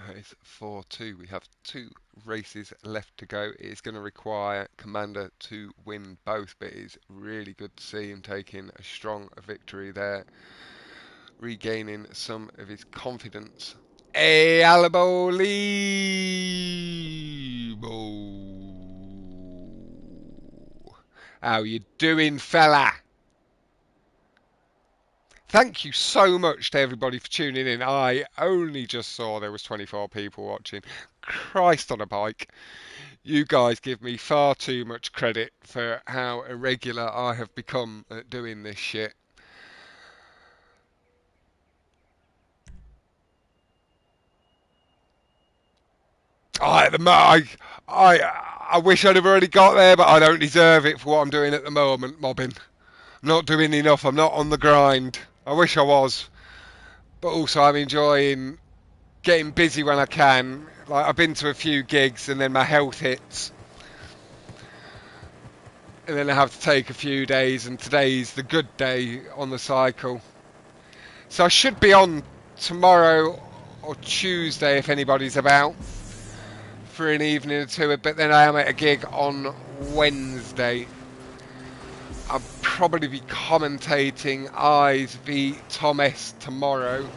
It's 4-2. We have 2 races left to go. It is going to require Commander to win both, but it's really good to see him taking a strong victory there, regaining some of his confidence. Hey, Alabo Lebo! How you doing, fella? Thank you so much to everybody for tuning in. I only just saw there was 24 people watching. Christ on a bike. You guys give me far too much credit for how irregular I have become at doing this shit. I wish I'd have already got there, but I don't deserve it for what I'm doing at the moment, mobbing. I'm not doing enough. I'm not on the grind. I wish I was. But also I'm enjoying getting busy when I can. Like, I've been to a few gigs and then my health hits. And then I have to take a few days, and today's the good day on the cycle. So I should be on tomorrow or Tuesday if anybody's about for an evening or two, but then I am at a gig on Wednesday. I'll probably be commentating Eyes v Thomas tomorrow.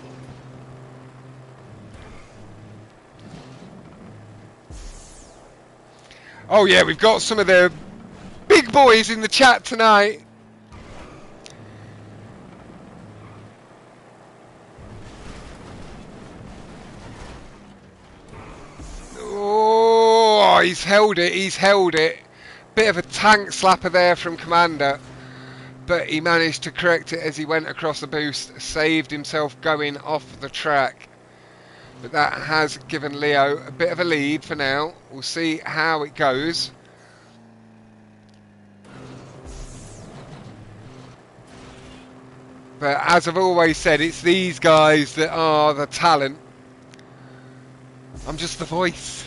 Oh yeah, we've got some of the big boys in the chat tonight. Oh, he's held it. Bit of a tank slapper there from Commander, but he managed to correct it as he went across the boost, saved himself going off the track. But that has given Leo a bit of a lead for now. We'll see how it goes. But as I've always said, it's these guys that are the talent. I'm just the voice.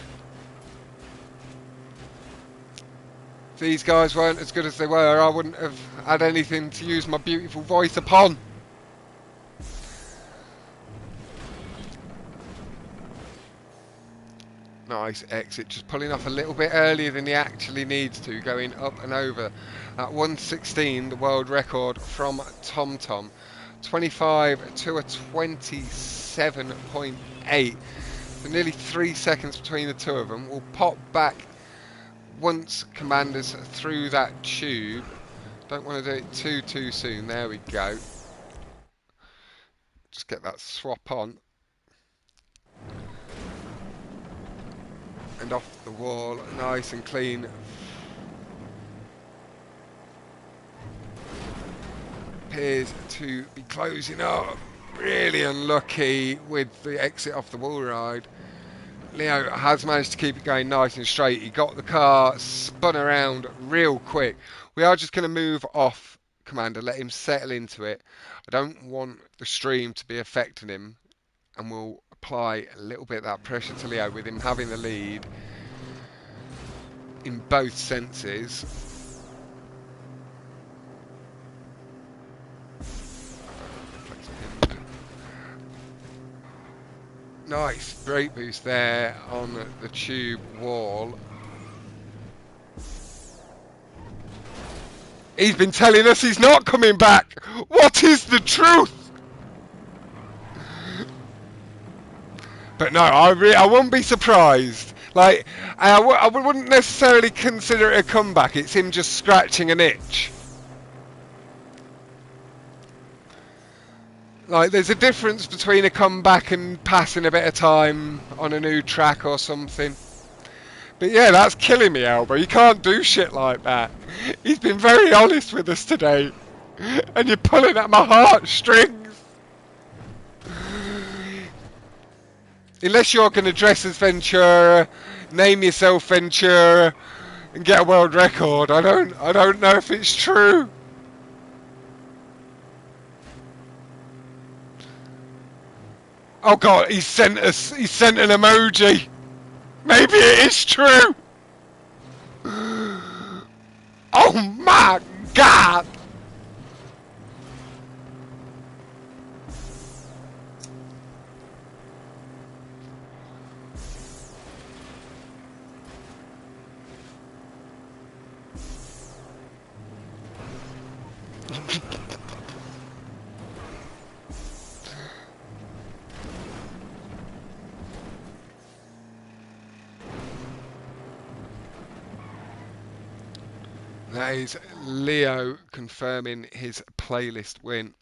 If these guys weren't as good as they were, I wouldn't have had anything to use my beautiful voice upon. Nice exit, just pulling off a little bit earlier than he actually needs to, going up and over at 1:16, the world record from TomTom. 25 to a 27.8. So nearly 3 seconds between the two of them. We'll pop back once Commander's through that tube. Don't want to do it too soon. There we go. Just get that swap on. And off the wall, nice and clean. Appears to be closing up. Really unlucky with the exit off the wall ride. Leo has managed to keep it going nice and straight. He got the car spun around real quick. We are just going to move off Commander, let him settle into it. I don't want the stream to be affecting him, and we'll apply a little bit of that pressure to Leo with him having the lead in both senses. Nice brake boost there on the tube wall. He's been telling us he's not coming back. What is the truth? But no, I wouldn't be surprised. Like, I wouldn't necessarily consider it a comeback. It's him just scratching an itch. Like, there's a difference between a comeback and passing a bit of time on a new track or something. But yeah, that's killing me, Elbow. You can't do shit like that. He's been very honest with us today. And you're pulling at my heartstrings. Unless you're going to dress as Ventura, name yourself Ventura, and get a world record, I don't know if it's true. Oh god, he sent an emoji. Maybe it is true. Oh my god. That is Leo confirming his playlist win.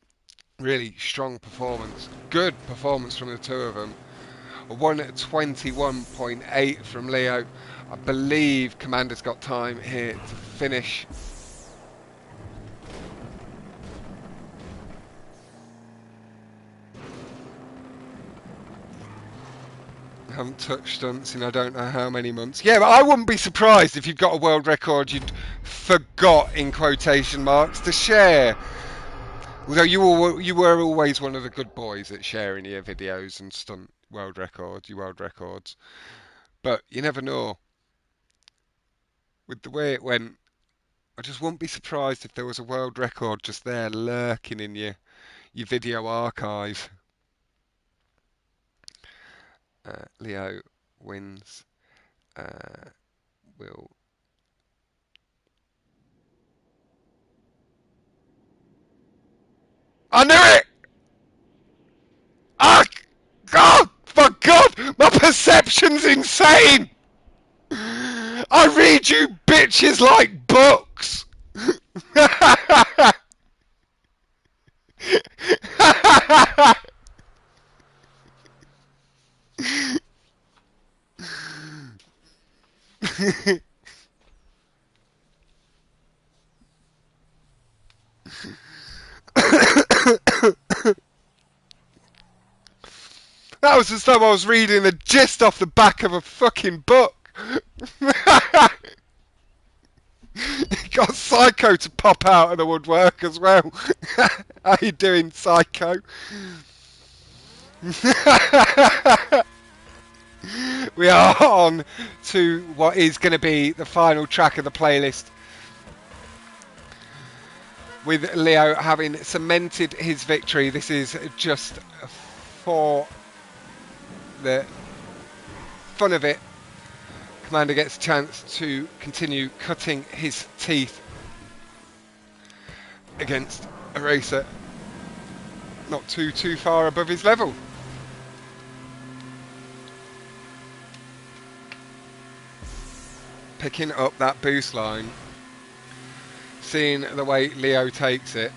Really strong performance. Good performance from the two of them. A 1:21.8 from Leo. I believe Commander's got time here to finish. I haven't touched stunts in I don't know how many months. Yeah, but I wouldn't be surprised if you've got a world record you'd forgot, in quotation marks, to share. Although you were always one of the good boys at sharing your videos and stunt world records, your world records. But you never know. With the way it went, I just wouldn't be surprised if there was a world record just there lurking in your video archive. Leo wins. Will. I knew it! Ah, God! For God! My perception's insane! I read you bitches like books! That was as though I was reading the gist off the back of a fucking book. Got Psycho to pop out of the woodwork as well. How you doing, Psycho? We are on to what is going to be the final track of the playlist, with Leo having cemented his victory. This is just for the fun of it. Commander gets a chance to continue cutting his teeth against a racer not too far above his level. Picking up that boost line, seeing the way Leo takes it,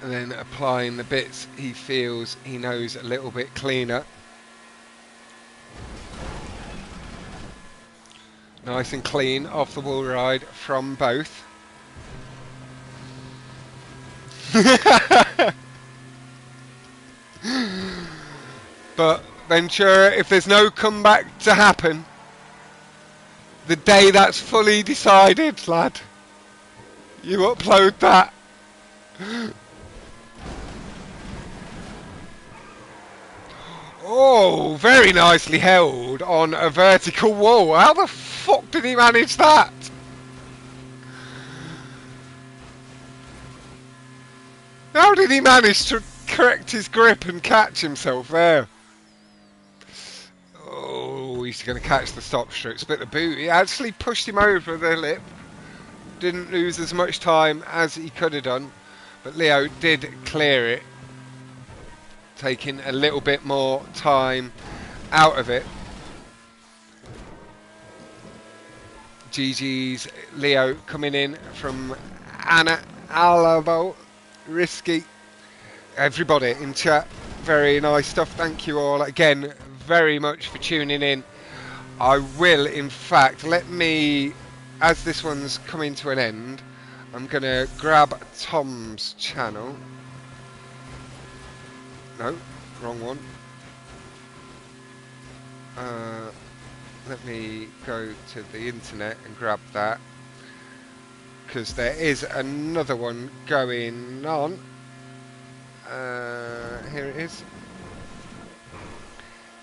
and then applying the bits he feels he knows a little bit cleaner. Nice and clean off the wall ride from both. But Ventura, if there's no comeback to happen, the day that's fully decided, lad, you upload that. Oh, very nicely held on a vertical wall. How the fuck did he manage that? How did he manage to correct his grip and catch himself there? Oh, he's going to catch the stop stroke, split the boot. He actually pushed him over the lip. Didn't lose as much time as he could have done, but Leo did clear it, taking a little bit more time out of it. GG's Leo coming in from Anna Alabo. Risky. Everybody in chat, very nice stuff. Thank you all again very much for tuning in. I will, in fact, let me, as this one's coming to an end, I'm going to grab Tom's channel. No, wrong one. Let me go to the internet and grab that, because there is another one going on. Here it is.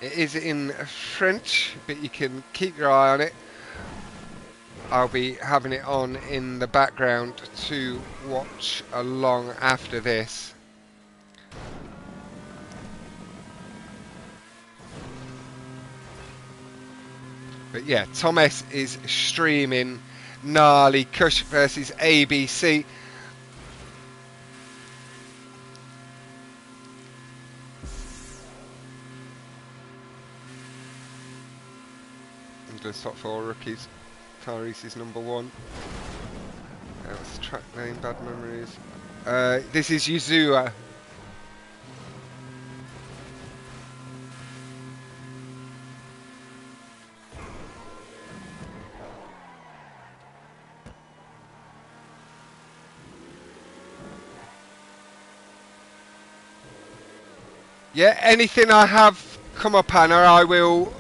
It is in French, but you can keep your eye on it. I'll be having it on in the background to watch along after this. But yeah, Tom S is streaming gnarly. Kush versus ABC. Into the top 4 rookies. Tyrese is number 1. What's the track name? Bad memories. This is Yuzua. Yeah, anything I have come up, Anna, I will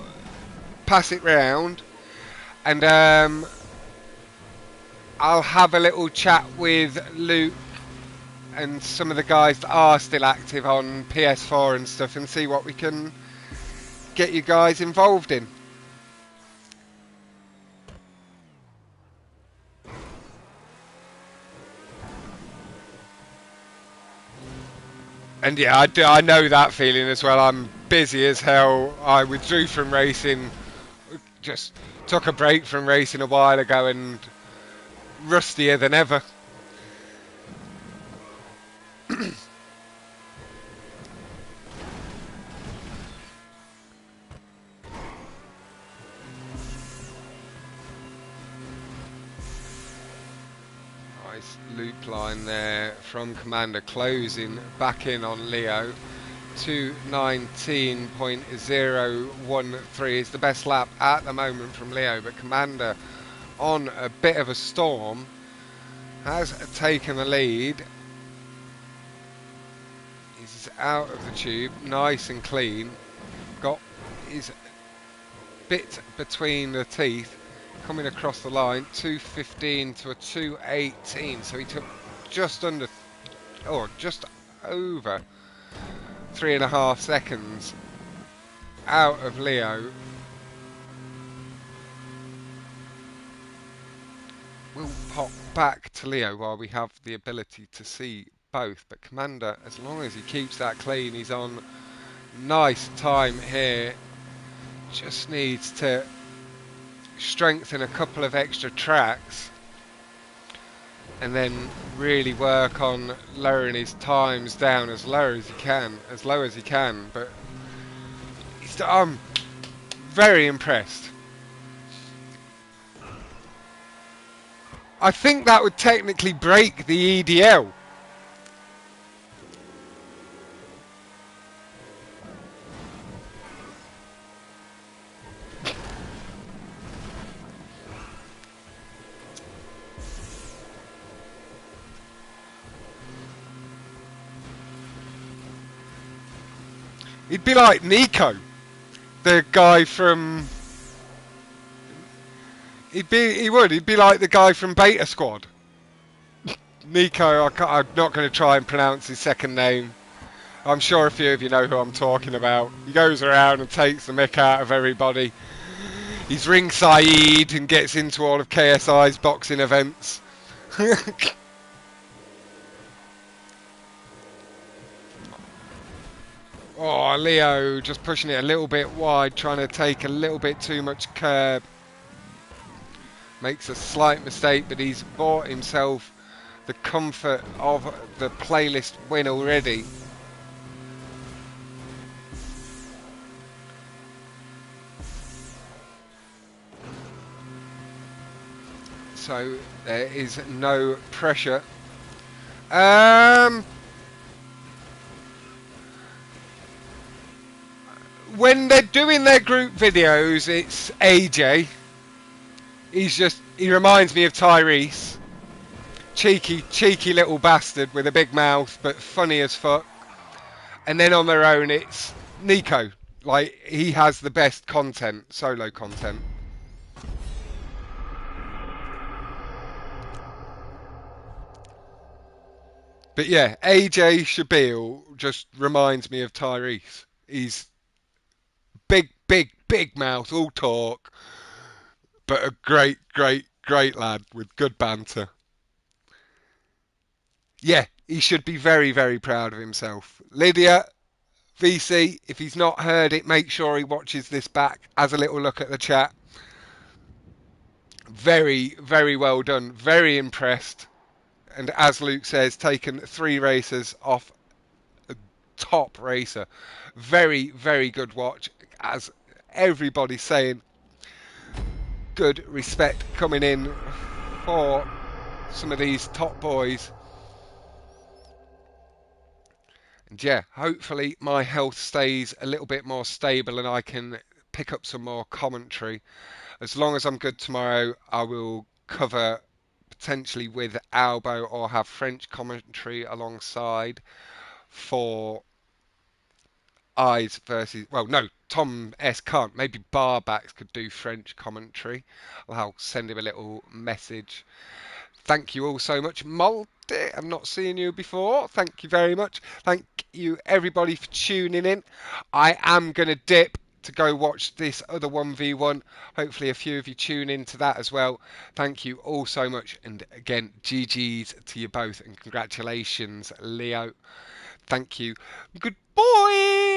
pass it round, and I'll have a little chat with Luke and some of the guys that are still active on PS4 and stuff, and see what we can get you guys involved in. And yeah, I know that feeling as well. I'm busy as hell. I withdrew from racing, just took a break from racing a while ago, and rustier than ever. Nice loop line there from Commander, closing back in on Leo. 2:19.013 is the best lap at the moment from Leo, but Commander on a bit of a storm has taken the lead. He's out of the tube, nice and clean, got his bit between the teeth, coming across the line. 2:15 to a 2:18, so he took just under, or just over 3.5 seconds out of Leo. We'll pop back to Leo while we have the ability to see both, but Commander, as long as he keeps that clean, he's on nice time here. Just needs to strengthen a couple of extra tracks and then really work on lowering his times down as low as he can, but I'm very impressed. I think that would technically break the EDL. He'd be like Nico, the guy from... He'd be like the guy from Beta Squad. Nico, I'm not going to try and pronounce his second name. I'm sure a few of you know who I'm talking about. He goes around and takes the mick out of everybody. He's Ring Saeed and gets into all of KSI's boxing events. Oh, Leo just pushing it a little bit wide, trying to take a little bit too much curb. Makes a slight mistake, but he's bought himself the comfort of the playlist win already. So there is no pressure. When they're doing their group videos, it's AJ. He reminds me of Tyrese. Cheeky little bastard with a big mouth, but funny as fuck. And then on their own, it's Nico. Like, he has the best content, solo content. But yeah, AJ Shabil just reminds me of Tyrese. He's big mouth, all talk, but a great lad with good banter. Yeah, he should be very proud of himself. Lydia, VC, if he's not heard it, make sure he watches this back, has a little look at the chat. Very, very well done. Very impressed. And as Luke says, taken 3 races off a top racer. Very, very good watch. As everybody's saying, good respect coming in for some of these top boys. And yeah, hopefully my health stays a little bit more stable and I can pick up some more commentary. As long as I'm good tomorrow, I will cover potentially with Albo or have French commentary alongside for Eyes versus. Well, no, Tom S can't. Maybe Barbacks could do French commentary. I'll send him a little message. Thank you all so much. Malte, I've not seen you before. Thank you very much. Thank you everybody for tuning in. I am going to dip to go watch this other 1v1. Hopefully a few of you tune into that as well. Thank you all so much. And again, GG's to you both and congratulations, Leo. Thank you. Good boy.